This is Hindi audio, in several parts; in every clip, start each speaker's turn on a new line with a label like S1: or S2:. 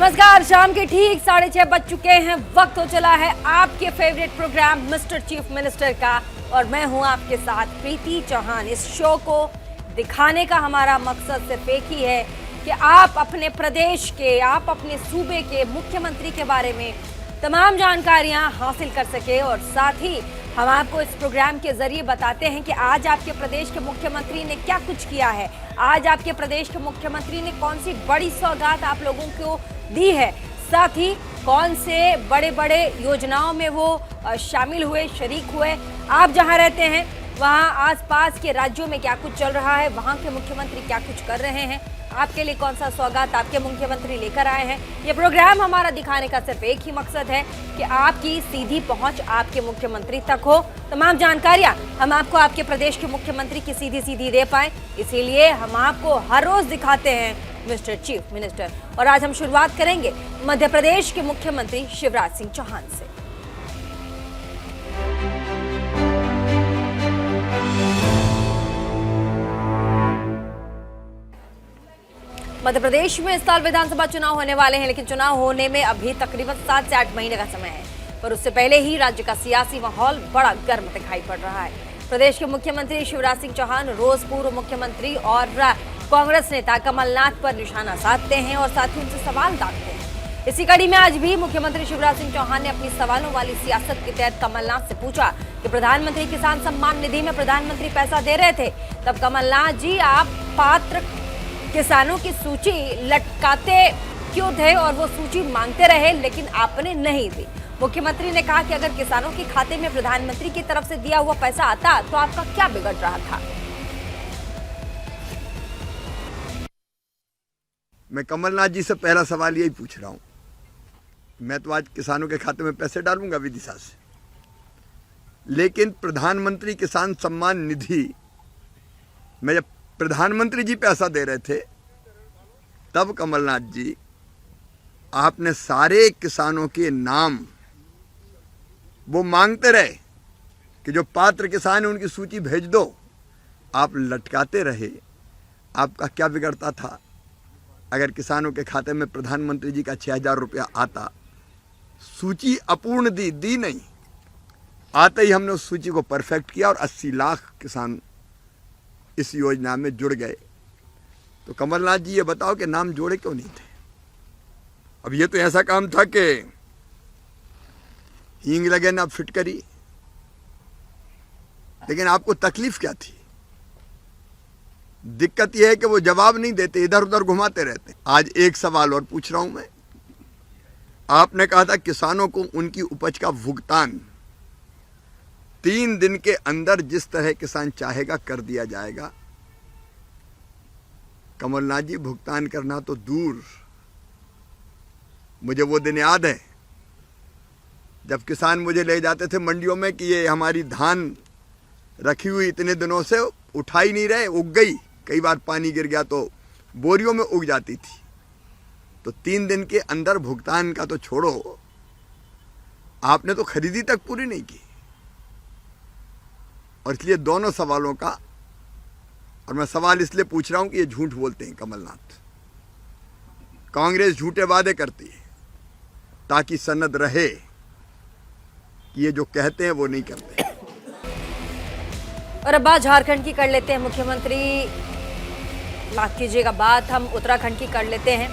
S1: नमस्कार, शाम के ठीक 6:30 बज चुके हैं। वक्त हो चला है आपके favourite programme mister chief minister का और मैं हूं आपके साथ प्रीति चौहान। इस शो को दिखाने का हमारा मकसद सिर्फ एक ही है कि आप अपने प्रदेश के, आप अपने सूबे के मुख्यमंत्री के बारे में तमाम जानकारियां हासिल कर सके और साथ ही हम आपको इस प्रोग्राम के जरिए बताते हैं कि आज आपके प्रदेश के मुख्यमंत्री ने क्या कुछ किया है, आज आपके प्रदेश के मुख्यमंत्री ने कौन सी बड़ी सौगात आप लोगों को दी है, साथ ही कौन से बड़े बड़े योजनाओं में वो शामिल हुए, शरीक हुए। आप जहां रहते हैं वहां आसपास के राज्यों में क्या कुछ चल रहा है, वहां के मुख्यमंत्री क्या कुछ कर रहे हैं, आपके लिए कौन सा सौगात आपके मुख्यमंत्री लेकर आए हैं। ये प्रोग्राम हमारा दिखाने का सिर्फ एक ही मकसद है कि आपकी सीधी पहुंच आपके मुख्यमंत्री तक हो। तमाम जानकारियां हम आपको आपके प्रदेश के मुख्यमंत्री की सीधी सीधी दे पाए, इसीलिए हम आपको हर रोज दिखाते हैं मिस्टर चीफ मिनिस्टर। और आज हम शुरुआत करेंगे मध्य प्रदेश के मुख्यमंत्री शिवराज सिंह चौहान से। मध्य प्रदेश में इस साल विधानसभा चुनाव होने वाले हैं, लेकिन चुनाव होने में अभी तकरीबन 7 से 8 महीने का समय है। पर उससे पहले ही राज्य का सियासी माहौल बड़ा गर्म दिखाई पड़ रहा है। प्रदेश के मुख्यमंत्री शिवराज सिंह चौहान रोज पूर्व मुख्यमंत्री और कांग्रेस नेता कमलनाथ पर निशाना साधते हैं और साथ ही उनसे सवाल दागते हैं। इसी कड़ी में आज भी मुख्यमंत्री शिवराज सिंह चौहान ने अपनी सवालों वाली सियासत के तहत कमलनाथ से पूछा कि प्रधानमंत्री किसान सम्मान निधि में प्रधानमंत्री पैसा दे रहे थे, तब कमलनाथ जी आप पात्र किसानों की सूची लटकाते क्यों थे और वो सूची मांगते रहे, लेकिन आपने नहीं दी। मुख्यमंत्री ने कहा कि अगर किसानों के खाते में प्रधानमंत्री की तरफ से दिया हुआ पैसा आता तो आपका क्या बिगड़ रहा था।
S2: मैं कमलनाथ जी से पहला सवाल यही पूछ रहा हूं, मैं तो आज किसानों के खाते में पैसे डालूंगा विदिशा से, लेकिन प्रधानमंत्री किसान सम्मान निधि में जब प्रधानमंत्री जी पैसा दे रहे थे तब कमलनाथ जी आपने सारे किसानों के नाम वो मांगते रहे कि जो पात्र किसान है उनकी सूची भेज दो, आप लटकाते रहे। आपका क्या बिगड़ता था अगर किसानों के खाते में प्रधानमंत्री जी का 6,000 रुपया आता। सूची अपूर्ण दी नहीं, आते ही हमने उस सूची को परफेक्ट किया और 80 लाख किसान इस योजना में जुड़ गए। तो कमलनाथ जी ये बताओ कि नाम जोड़े क्यों नहीं थे। अब ये तो ऐसा काम था कि हींग लगे ना फिटकरी, लेकिन आपको तकलीफ क्या थी। दिक्कत यह है कि वो जवाब नहीं देते, इधर उधर घुमाते रहते। आज एक सवाल और पूछ रहा हूं मैं, आपने कहा था किसानों को उनकी उपज का भुगतान 3 दिन के अंदर जिस तरह किसान चाहेगा कर दिया जाएगा। कमलनाथ जी भुगतान करना तो दूर, मुझे वो दिन याद है जब किसान मुझे ले जाते थे मंडियों में कि ये हमारी धान रखी हुई इतने दिनों से उठा ही नहीं रहे, उग गई, कई बार पानी गिर गया तो बोरियों में उग जाती थी। तो 3 दिन के अंदर भुगतान का तो छोड़ो, आपने तो खरीदी तक पूरी नहीं की। और इसलिए दोनों सवालों का, और मैं सवाल इसलिए पूछ रहा हूं कि ये झूठ बोलते हैं कमलनाथ। कांग्रेस झूठे वादे करती है ताकि सनद रहे कि ये जो कहते हैं वो नहीं करते।
S1: और अब बात झारखंड की कर लेते हैं। मुख्यमंत्री, माफ कीजिएगा, बात हम उत्तराखंड की कर लेते हैं।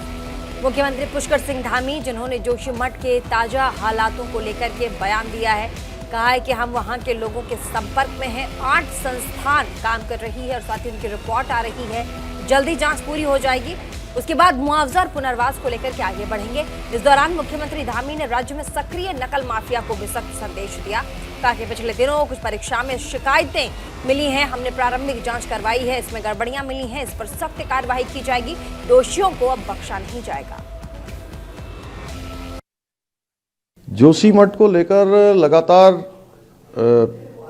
S1: मुख्यमंत्री पुष्कर सिंह धामी, जिन्होंने जोशीमठ के ताजा हालातों को लेकर के बयान दिया है, कहा है कि हम वहां के लोगों के संपर्क में हैं। 8 संस्थान काम कर रही है और साथ ही उनकी रिपोर्ट आ रही है, जल्दी जांच पूरी हो जाएगी, उसके बाद मुआवजा और पुनर्वास को लेकर के आगे बढ़ेंगे। इस दौरान मुख्यमंत्री धामी ने राज्य में सक्रिय नकल माफिया को भी सख्त संदेश दिया। कहा कि पिछले दिनों कुछ परीक्षा में शिकायतें मिली हैं, हमने प्रारंभिक जांच करवाई है, इसमें गड़बड़ियां मिली हैं, इस पर सख्त कार्रवाई की जाएगी, दोषियों को अब बख्शा नहीं जाएगा।
S3: जोशीमठ को लेकर लगातार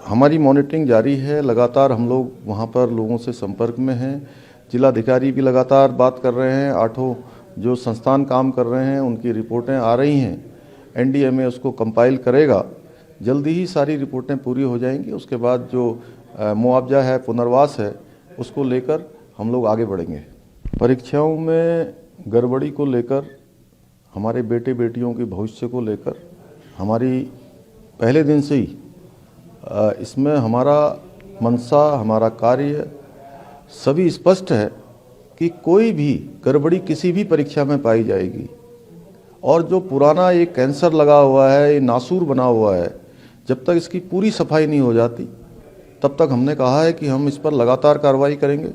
S3: हमारी मॉनिटरिंग जारी है। लगातार हम लोग वहाँ पर लोगों से संपर्क में हैं। जिलाधिकारी भी लगातार बात कर रहे हैं। 8 जो संस्थान काम कर रहे हैं उनकी रिपोर्टें आ रही हैं। एनडीएमए उसको कंपाइल करेगा, जल्दी ही सारी रिपोर्टें पूरी हो जाएंगी। उसके बाद जो मुआवजा है, पुनर्वास है, उसको लेकर हम लोग आगे बढ़ेंगे। परीक्षाओं में गड़बड़ी को लेकर हमारे बेटे बेटियों के भविष्य को लेकर हमारी पहले दिन से ही इसमें हमारा मंशा, हमारा कार्य सभी स्पष्ट है कि कोई भी गड़बड़ी किसी भी परीक्षा में पाई जाएगी। और जो पुराना ये कैंसर लगा हुआ है, ये नासूर बना हुआ है, जब तक इसकी पूरी सफाई नहीं हो जाती तब तक हमने कहा है कि हम इस पर लगातार कार्रवाई करेंगे।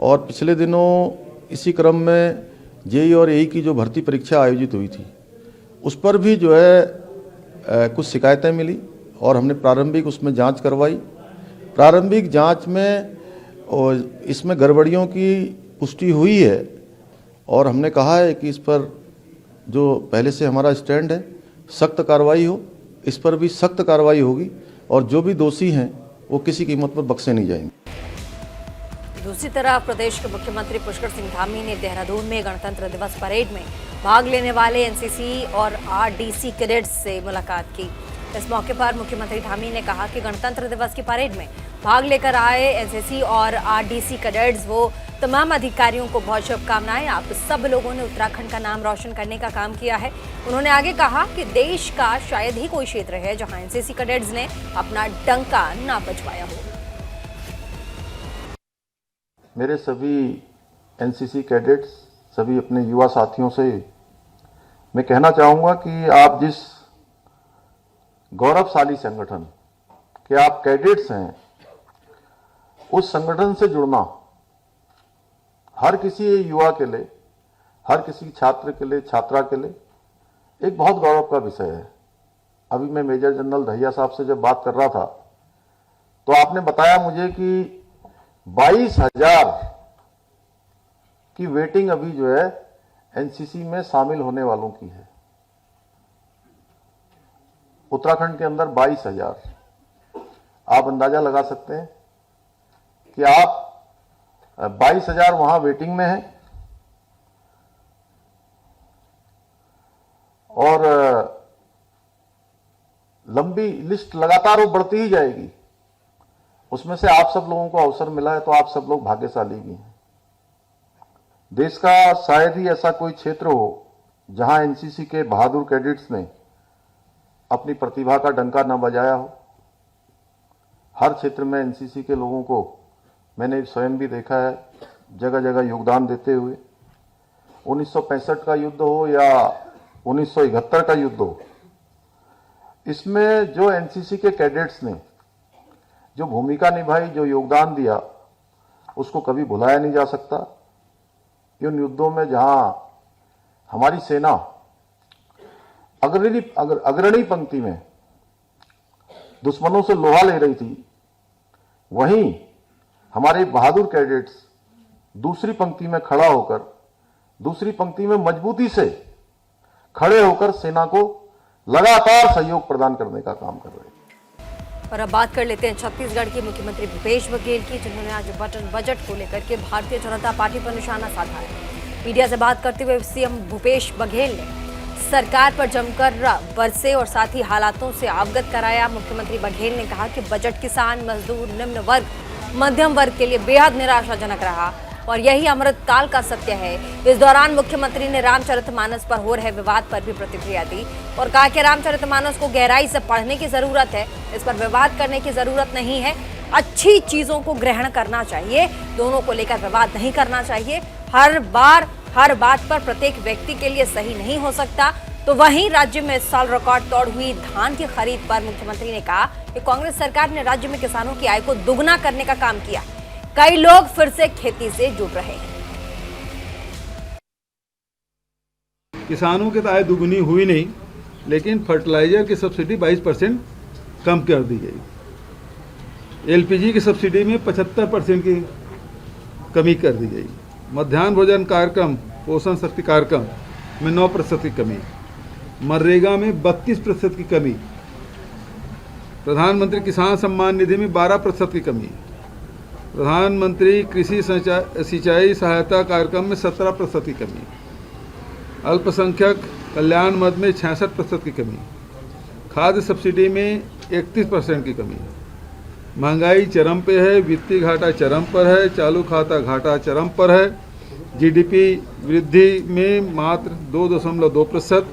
S3: और पिछले दिनों इसी क्रम में जेईई और एई की जो भर्ती परीक्षा आयोजित हुई थी उस पर भी जो है कुछ शिकायतें मिली और हमने प्रारंभिक उसमें जांच करवाई। प्रारंभिक जांच में और इसमें गड़बड़ियों की पुष्टि हुई है और हमने कहा है कि इस पर जो पहले से हमारा स्टैंड है सख्त कार्रवाई हो, इस पर भी सख्त कार्रवाई होगी और जो भी दोषी हैं वो किसी कीमत पर बख्शे नहीं जाएंगे।
S1: दूसरी तरफ प्रदेश के मुख्यमंत्री पुष्कर सिंह धामी ने देहरादून में गणतंत्र दिवस परेड में भाग लेने वाले एनसीसी और आरडीसी कैडेट्स से मुलाकात की। इस मौके पर मुख्यमंत्री धामी ने कहा कि गणतंत्र दिवस की परेड में भाग लेकर आए एनसीसी और आरडीसी कैडेट्स वो तमाम अधिकारियों को बहुत शुभकामनाएं। आप सब लोगों ने उत्तराखंड का नाम रोशन करने का काम किया है। उन्होंने आगे कहा कि देश का शायद ही कोई क्षेत्र है जहां एनसीसी कैडेट्स ने अपना डंका ना बजवाया हो।
S3: मेरे सभी एनसीसी कैडेट्स, सभी अपने युवा साथियों से मैं कहना चाहूँगा कि आप जिस गौरवशाली संगठन के आप कैडेट्स हैं, उस संगठन से जुड़ना हर किसी युवा के लिए, हर किसी छात्र के लिए, छात्रा के लिए एक बहुत गौरव का विषय है। अभी मैं मेजर जनरल दहिया साहब से जब बात कर रहा था तो आपने बताया मुझे कि 22,000 की वेटिंग अभी जो है एनसीसी में शामिल होने वालों की है। उत्तराखंड के अंदर 22,000। आप अंदाजा लगा सकते हैं कि आप 22,000 वहां वेटिंग में हैं और लंबी लिस्ट लगातार वो बढ़ती ही जाएगी। उसमें से आप सब लोगों को अवसर मिला है तो आप सब लोग भाग्यशाली भी हैं। देश का शायद ही ऐसा कोई क्षेत्र हो जहां एनसीसी के बहादुर कैडेट्स ने अपनी प्रतिभा का डंका न बजाया हो। हर क्षेत्र में एनसीसी के लोगों को मैंने स्वयं भी देखा है जगह जगह योगदान देते हुए। 1965 का युद्ध हो या 1971 का युद्ध हो, इसमें जो एनसीसी के कैडेट्स ने जो भूमिका निभाई, जो योगदान दिया, उसको कभी भुलाया नहीं जा सकता। इन युद्धों में जहां हमारी सेना अग्रणी पंक्ति में दुश्मनों से लोहा ले रही थी, वहीं हमारे बहादुर कैडेट्स दूसरी पंक्ति में खड़ा होकर, दूसरी पंक्ति में मजबूती से खड़े होकर सेना को लगातार सहयोग प्रदान करने का काम कर रहे हैं।
S1: और अब बात कर लेते हैं छत्तीसगढ़ के मुख्यमंत्री भूपेश बघेल की, जिन्होंने आज बजट को लेकर के भारतीय जनता पार्टी पर निशाना साधा है। मीडिया से बात करते हुए सीएम भूपेश बघेल ने सरकार पर जमकर बरसे और साथ ही हालातों से अवगत कराया। मुख्यमंत्री बघेल ने कहा कि बजट किसान, मजदूर, निम्न वर्ग, मध्यम वर्ग के लिए बेहद निराशाजनक रहा और यही अमृतकाल का सत्य है। इस दौरान मुख्यमंत्री ने रामचरितमानस पर हो रहे विवाद पर भी प्रतिक्रिया दी और कहा कि रामचरितमानस को गहराई से पढ़ने की जरूरत है, इस पर विवाद करने की जरूरत नहीं है। अच्छी चीजों को ग्रहण करना चाहिए, दोनों को लेकर विवाद नहीं करना चाहिए। हर बात पर प्रत्येक व्यक्ति के लिए सही नहीं हो सकता। तो वहीं राज्य में इस साल रिकॉर्ड तोड़ हुई धान की खरीद पर मुख्यमंत्री ने कहा कि कांग्रेस सरकार ने राज्य में किसानों की आय को दुगना करने का काम किया। कई लोग फिर से खेती से जुड़ रहे हैं।
S4: किसानों की आय दुगनी हुई नहीं, लेकिन फर्टिलाइजर की सब्सिडी 22% कम कर दी गई। एलपीजी की सब्सिडी में 75% की कमी कर दी गई। मध्याह्न भोजन कार्यक्रम, पोषण शक्ति कार्यक्रम में 9% की कमी। मनरेगा में 32% की कमी। प्रधानमंत्री किसान सम्मान निधि में 12% की कमी। प्रधानमंत्री कृषि सिंचाई सहायता कार्यक्रम में 17% की कमी। अल्पसंख्यक कल्याण मद में 66% की कमी। खाद्य सब्सिडी में 31% की कमी। महंगाई चरम पे है, वित्तीय घाटा चरम पर है, चालू खाता घाटा चरम पर है जीडीपी वृद्धि में मात्र 2.2%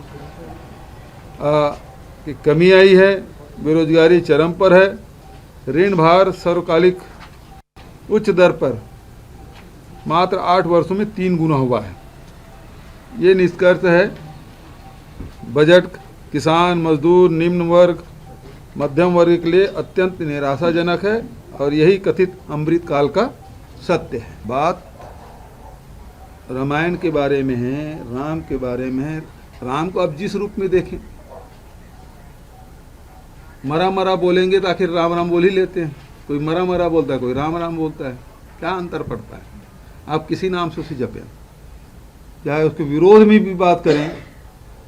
S4: की कमी आई है। बेरोजगारी चरम पर है। ऋण भार सर्वकालिक उच्च दर पर मात्र 8 वर्षों में 3 गुना हुआ है। ये निष्कर्ष है। बजट किसान, मजदूर, निम्न वर्ग, मध्यम वर्ग के लिए अत्यंत निराशाजनक है और यही कथित अमृत काल का सत्य है। बात रामायण के बारे में है, राम के बारे में है। राम को आप जिस रूप में देखें, मरा मरा बोलेंगे तो आखिर राम राम बोल ही लेते हैं। कोई मरा मरा बोलता है, कोई राम राम बोलता है। क्या अंतर पड़ता है? आप किसी नाम से उसे जपें, चाहे उसके विरोध में भी बात करें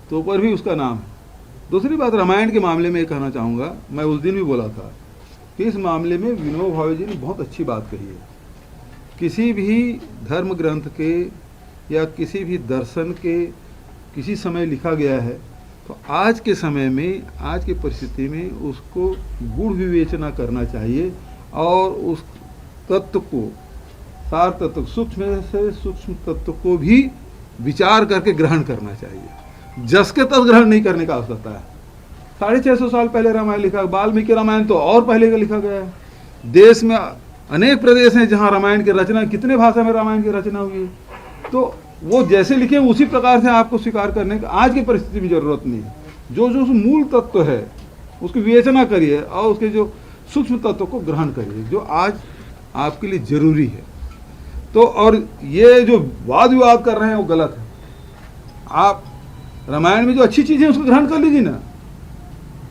S4: तो ऊपर भी उसका नाम है। दूसरी बात, रामायण के मामले में कहना चाहूँगा, मैं उस दिन भी बोला था कि इस मामले में विनोबा भावे जी ने बहुत अच्छी बात कही है। किसी भी धर्म ग्रंथ के या किसी भी दर्शन के किसी समय लिखा गया है तो आज के समय में, आज की परिस्थिति में उसको गूढ़ विवेचना करना चाहिए और उस तत्व को, सार तत्व, सूक्ष्म से सूक्ष्म तत्व को भी विचार करके ग्रहण करना चाहिए। जस के तस ग्रहण नहीं करने का आवश्यकता है। 650 साल पहले रामायण लिखा, वाल्मीकि रामायण तो और पहले का लिखा गया है। देश में अनेक प्रदेश हैं जहाँ रामायण की रचना, कितने भाषा में रामायण की रचना हुई है। तो वो जैसे लिखे उसी प्रकार से आपको स्वीकार करने का आज की परिस्थिति में जरूरत नहीं है। जो जो मूल तत्व है उसकी विवेचना करिए और उसके जो सूक्ष्म तत्व को ग्रहण करिए जो आज आपके लिए जरूरी है। तो और ये जो वाद विवाद कर रहे हैं वो गलत है। आप रामायण में जो अच्छी चीज़ें उसको ग्रहण कर लीजिए ना,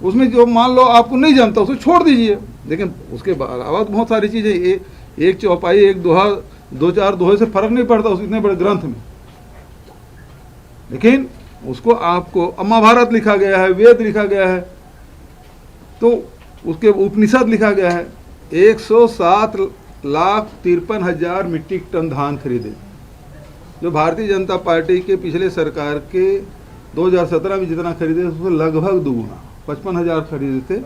S4: उसमें जो मान लो आपको नहीं जमता उसको छोड़ दीजिए, लेकिन उसके अलावा बहुत सारी चीज़ें, एक चौपाई, एक दोहा, 2-4 दोहे से फर्क नहीं पड़ता उस इतने बड़े ग्रंथ में। लेकिन उसको आपको, महाभारत लिखा गया है, वेद लिखा गया है, तो उसके उपनिषद लिखा गया है। 107,53,000 मीट्रिक टन धान खरीदे, जो भारतीय जनता पार्टी के पिछले सरकार के 2017 में जितना खरीदे उसको लगभग दुगुना, 55,000 खरीदे थे,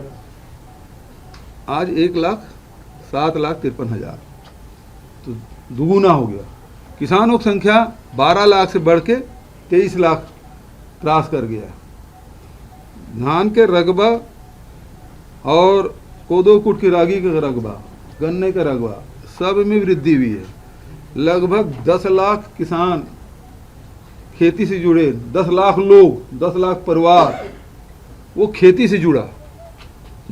S4: आज 1,07,53,000, तो दुगुना हो गया। किसानों की संख्या 12 लाख से बढ़ के 23 लाख क्रॉस कर गया। धान के रकबा और कोदो कुट की रागी का रकबा, गन्ने का रकबा, सब में वृद्धि हुई है। लगभग 10 लाख किसान खेती से जुड़े, 10 लाख लोग, 10 लाख परिवार वो खेती से जुड़ा,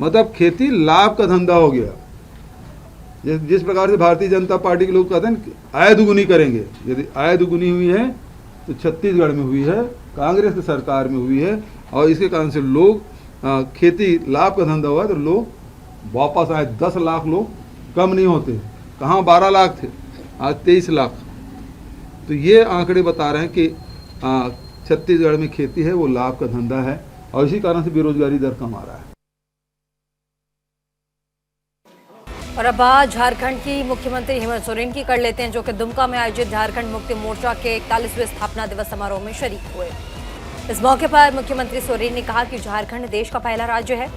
S4: मतलब खेती लाभ का धंधा हो गया। जिस प्रकार से भारतीय जनता पार्टी के लोग कहते हैं आय दुगुनी करेंगे, यदि आय दुगुनी हुई है तो छत्तीसगढ़ में हुई है, कांग्रेस की सरकार में हुई है, और इसके कारण से लोग खेती लाभ का धंधा हुआ तो लोग वापस आए। 10 लाख लोग कम नहीं होते, कहाँ 12 लाख थे, आज 23 लाख। तो ये आंकड़े बता रहे हैं कि छत्तीसगढ़ में खेती है वो लाभ का धंधा है और इसी कारण से बेरोजगारी दर कम आ रहा है।
S1: और अब बात झारखंड की मुख्यमंत्री हेमंत सोरेन की कर लेते हैं, जो कि दुमका में आयोजित झारखंड मुक्ति मोर्चा के 41वें स्थापना दिवस समारोह में शरीक हुए। इस मौके पर मुख्यमंत्री सोरेन ने कहा कि झारखंड देश का पहला राज्य है।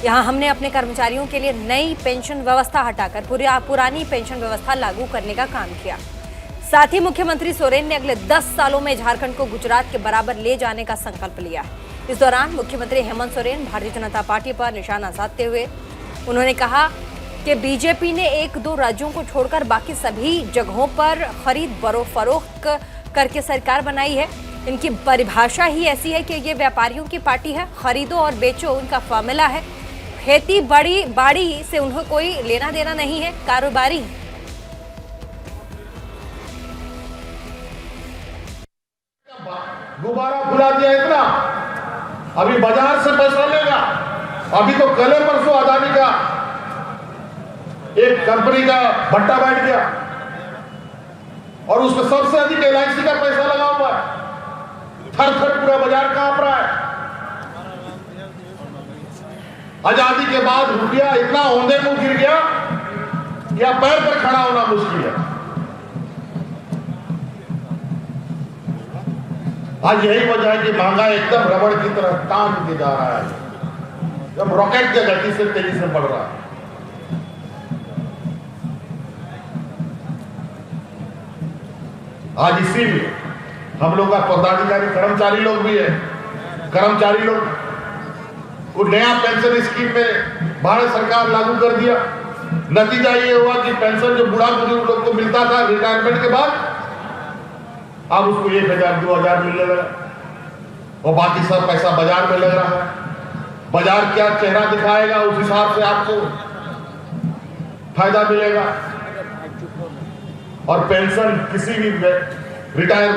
S1: यहाँ हमने अपने कर्मचारियों के लिए नई पेंशन व्यवस्था हटाकर पुरानी पेंशन व्यवस्था लागू करने का काम किया। साथ ही मुख्यमंत्री सोरेन ने अगले 10 सालों में झारखंड को गुजरात के बराबर ले जाने का संकल्प लिया है। इस दौरान मुख्यमंत्री हेमंत सोरेन भारतीय जनता पार्टी पर निशाना साधते हुए उन्होंने कहा कि बीजेपी ने 1-2 राज्यों को छोड़कर बाकी सभी जगहों पर खरीद फरोख्त करके सरकार बनाई है। इनकी परिभाषा ही ऐसी है कि ये व्यापारियों की पार्टी है, खरीदो और बेचो उनका फॉर्मूला है। खेती बाड़ी से उन्हें कोई लेना देना नहीं है, कारोबारी।
S5: गुब्बारा फुला दिया इतना, अभी बाजार से पैसा लेगा। अभी तो कल परसों अदानी का एक कंपनी का भट्टा बैठ गया और उसमें सबसे अधिक LIC का पैसा लगा हुआ है। थर थर पूरा बाजार कांप रहा है। आजादी के बाद रुपया इतना औंधे मुंह गिर गया या पैर पर खड़ा होना मुश्किल है। आज यही वजह है कि महंगाई एकदम रबड़ की तरह टांग के जा रहा है, जब रॉकेट के गति से तेजी से बढ़ रहा है। आज इसीलिए हम लोग का पदाधिकारी कर्मचारी लोग भी है, कर्मचारी लोग को नया पेंशन स्कीम में भारत सरकार लागू कर दिया। नतीजा ये हुआ कि पेंशन जो बुढ़ा बुजुर्ग लोग को मिलता था रिटायरमेंट के बाद, अब उसको 1,000 2,000 मिलने लगा और बाकी सब पैसा बाजार में लग रहा है। बाजार क्या चेहरा दिखाएगा, उस हिसाब से आपको फायदा मिलेगा। और पेंशन किसी भी रिटायर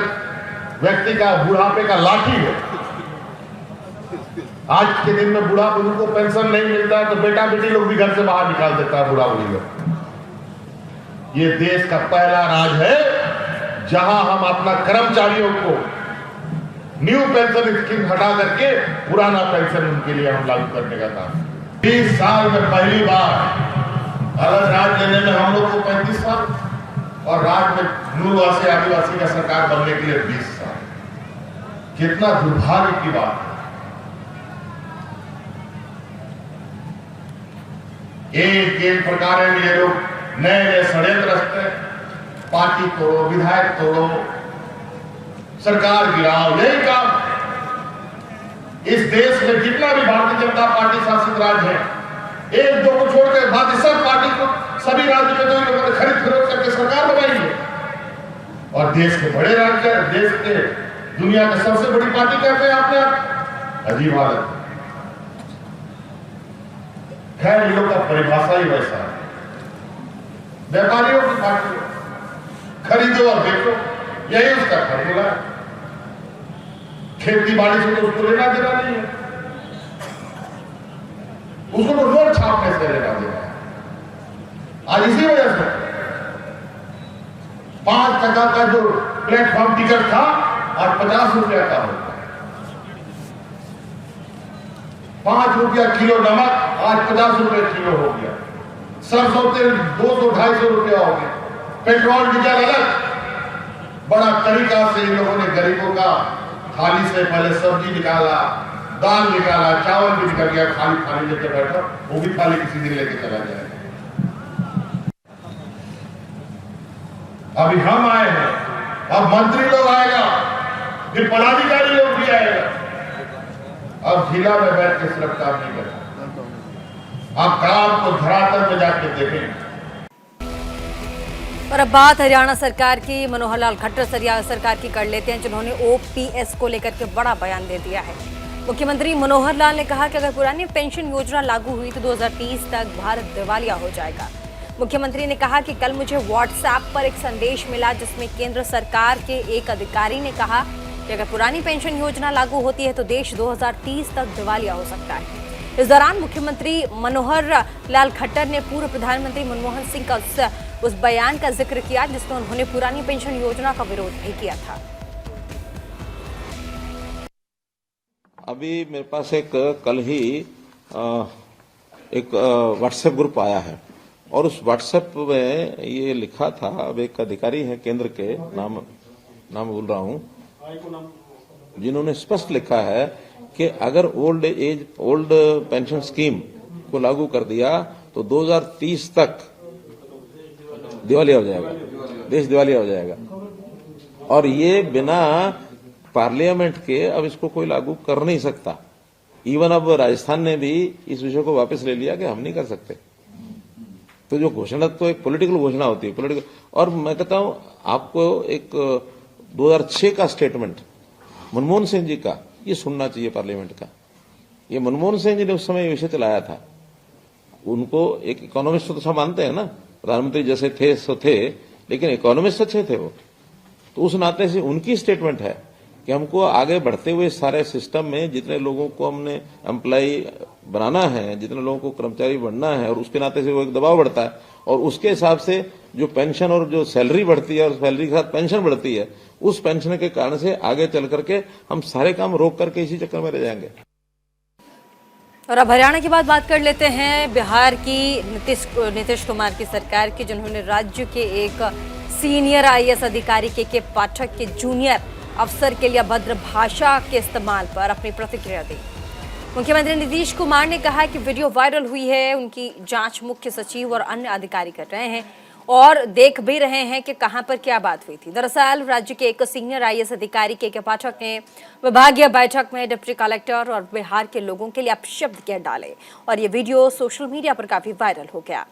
S5: व्यक्ति का बुढ़ापे का लाठी है। आज के दिन में बुढ़ा बुजुर्ग को पेंशन नहीं मिलता है तो बेटा बेटी लोग भी घर से बाहर निकाल देता है बुढ़ा बुजुर्ग। ये देश का पहला राज है जहां हम अपना कर्मचारियों को न्यू पेंशन स्कीम हटा करके पुराना पेंशन उनके लिए हम लागू करने का काम। 20 साल में पहली बार अगर राज लेने में हम लोग को 35 साल और राज में मूलवासी आदिवासी का सरकार बनने के लिए 20 साल। कितना दुर्भाग्य की बात है। एक प्रकार है ये लोग नए नए षड्यंत्र रचते हैं, पार्टी तोड़ो, विधायक तोड़ो, सरकार गिराओ, यही काम। इस देश में जितना भी भारतीय जनता पार्टी शासित राज्य है, एक दो को छोड़कर बाकी सब पार्टी को सभी राज्य में तो लोगों ने खरीद फरोख्त करके सरकार बनाई है। और देश के बड़े राज्य, देश के दुनिया की सबसे बड़ी पार्टी कहते हैं आपने आप। अजीब हालत। खैर इन लोग का परिभाषा ही वैसा है, व्यापारियों की पार्टी, खरीदो और बेचो, यही उसका फॉर्मूला है। खेती बाड़ी से तो उसको लेना देना नहीं है, उसको तो नोट छापने से लेना देना है। आज इसी वजह से 5 टका का जो प्लेटफॉर्म टिकट था आज 50 रुपया का होता है। 5 रुपया किलो नमक आज 50 रुपये किलो हो गया। सरसों तेल 200-250 रुपया हो गया। पेट्रोल डीजल अलग। बड़ा तरीका से इन लोगों ने गरीबों का थाली से पहले सब्जी निकाला, दाल निकाला, चावल भी निकल गया, खाली थाली लेके बैठा, वो भी थाली किसी दिन लेके चला जाएगा। अभी हम आए हैं, अब मंत्री लोग आएगा, फिर पदाधिकारी लोग भी आएगा। अब जिला में बैठ के सिर्फ काम नहीं करता, अब काम को धरातल में जाके देखें।
S1: और अब बात हरियाणा सरकार की, मनोहर लाल खट्टर सरकार की कर लेते हैं, जिन्होंने ओपीएस को लेकर के बड़ा बयान दे दिया है। मुख्यमंत्री मनोहर लाल ने कहा कि अगर पुरानी पेंशन योजना लागू हुई तो 2030 तक भारत दिवालिया हो जाएगा। मुख्यमंत्री ने कहा कि कल मुझे व्हाट्सएप पर एक संदेश मिला जिसमें केंद्र सरकार के एक अधिकारी ने कहा कि अगर पुरानी पेंशन योजना लागू होती है तो देश 2030 तक दिवालिया हो सकता है। इस दौरान मुख्यमंत्री मनोहर लाल खट्टर ने पूर्व प्रधानमंत्री मनमोहन सिंह का उस बयान का जिक्र किया जिसमें उन्होंने पुरानी पेंशन योजना का विरोध भी किया था।
S6: अभी मेरे पास एक कल ही एक व्हाट्सएप ग्रुप आया है और उस व्हाट्सएप में ये लिखा था, अब एक अधिकारी है केंद्र के, नाम भूल रहा हूं, जिन्होंने स्पष्ट लिखा है कि अगर ओल्ड पेंशन स्कीम को लागू कर दिया तो 2030 तक दिवालिया हो जाएगा, देश दिवालिया हो जाएगा। और ये बिना पार्लियामेंट के अब इसको कोई लागू कर नहीं सकता। इवन अब राजस्थान ने भी इस विषय को वापस ले लिया कि हम नहीं कर सकते। तो जो घोषणा तो एक पॉलिटिकल घोषणा होती है, पॉलिटिकल। और मैं कहता हूं आपको एक 2006 का स्टेटमेंट मनमोहन सिंह जी का ये सुनना चाहिए पार्लियामेंट का। ये मनमोहन सिंह जी ने उस समय ये विषय चलाया था। उनको एक इकोनॉमिस्ट तो सब मानते हैं ना, प्रधानमंत्री जैसे थे सो थे, लेकिन इकोनॉमिस्ट अच्छे थे वो। तो उस नाते से उनकी स्टेटमेंट है कि हमको आगे बढ़ते हुए सारे सिस्टम में जितने लोगों को हमने एम्प्लॉय बनाना है, जितने लोगों को कर्मचारी बनना है, और उसके नाते से वो एक दबाव बढ़ता है और उसके हिसाब से जो पेंशन और जो सैलरी बढ़ती है और सैलरी के साथ पेंशन बढ़ती है, उस पेंशन के कारण से आगे चल करके हम सारे काम रोक करके इसी चक्कर में रह जाएंगे।
S1: और अब हरियाणा की बात कर लेते हैं, बिहार की नीतीश कुमार की सरकार की, जिन्होंने राज्य के एक सीनियर आईएएस अधिकारी के पाठक के जूनियर अफसर के लिए अभद्र भाषा के इस्तेमाल पर अपनी प्रतिक्रिया दी। मुख्यमंत्री नीतीश कुमार ने कहा कि वीडियो वायरल हुई है, उनकी जांच मुख्य सचिव और अन्य अधिकारी कर रहे हैं। और देख भी रहे हैं कि कहां पर क्या बात हुई थी। दरअसल राज्य के एक सीनियर आईएएस अधिकारी के पाठक ने विभागीय बैठक में डिप्टी कलेक्टर और बिहार के लोगों के लिए अपशब्द कह डाले और ये वीडियो सोशल मीडिया पर काफी वायरल हो गया।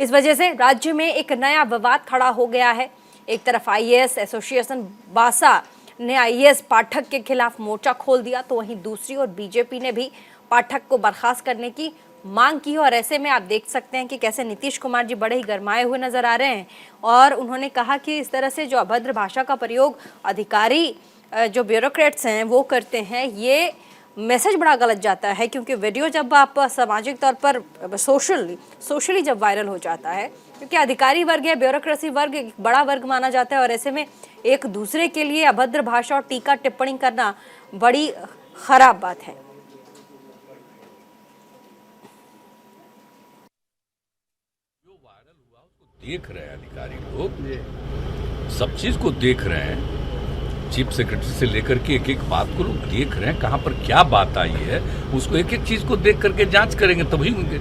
S1: इस वजह से राज्य में एक नया विवाद खड़ा हो गया है। एक तरफ आईएएस एसोसिएशन बासा ने आईएएस पाठक के खिलाफ मोर्चा खोल दिया, तो वहीं दूसरी ओर बीजेपी ने भी पाठक को बर्खास्त करने की मांग की। और ऐसे में आप देख सकते हैं कि कैसे नीतीश कुमार जी बड़े ही गरमाए हुए नजर आ रहे हैं और उन्होंने कहा कि इस तरह से जो अभद्र भाषा का प्रयोग अधिकारी जो ब्यूरोक्रेट्स हैं वो करते हैं, ये मैसेज बड़ा गलत जाता है। क्योंकि वीडियो जब आप सामाजिक तौर पर सोशली जब वायरल हो जाता है, क्योंकि अधिकारी वर्ग है, ब्यूरोक्रेसी वर्ग एक बड़ा वर्ग माना जाता है और ऐसे में एक दूसरे के लिए अभद्र भाषा और टीका टिप्पणी करना बड़ी खराब बात है।
S7: देख रहे हैं अधिकारी लोग, सब चीज को देख रहे हैं। चीफ सेक्रेटरी से लेकर के एक एक बात को लोग देख रहे हैं, कहां पर क्या बात आई है उसको एक एक चीज को देख करके जांच करेंगे तभी होंगे।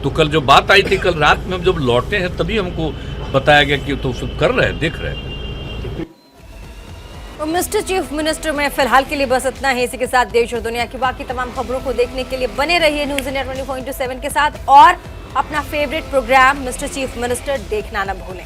S7: तो कल जो बात आई थी, कल रात में हम जब लौटे हैं तभी हमको बताया गया कि तो सब कर रहे हैं, देख रहे हैं।
S1: तो मिस्टर चीफ मिनिस्टर में फिलहाल के लिए बस इतना ही। इसी के साथ देश और दुनिया की बाकी तमाम खबरों को देखने के लिए बने रहिए न्यूज़ इंडिया 24/7 के साथ और अपना favourite programme mister chief minister देखना न भूलें।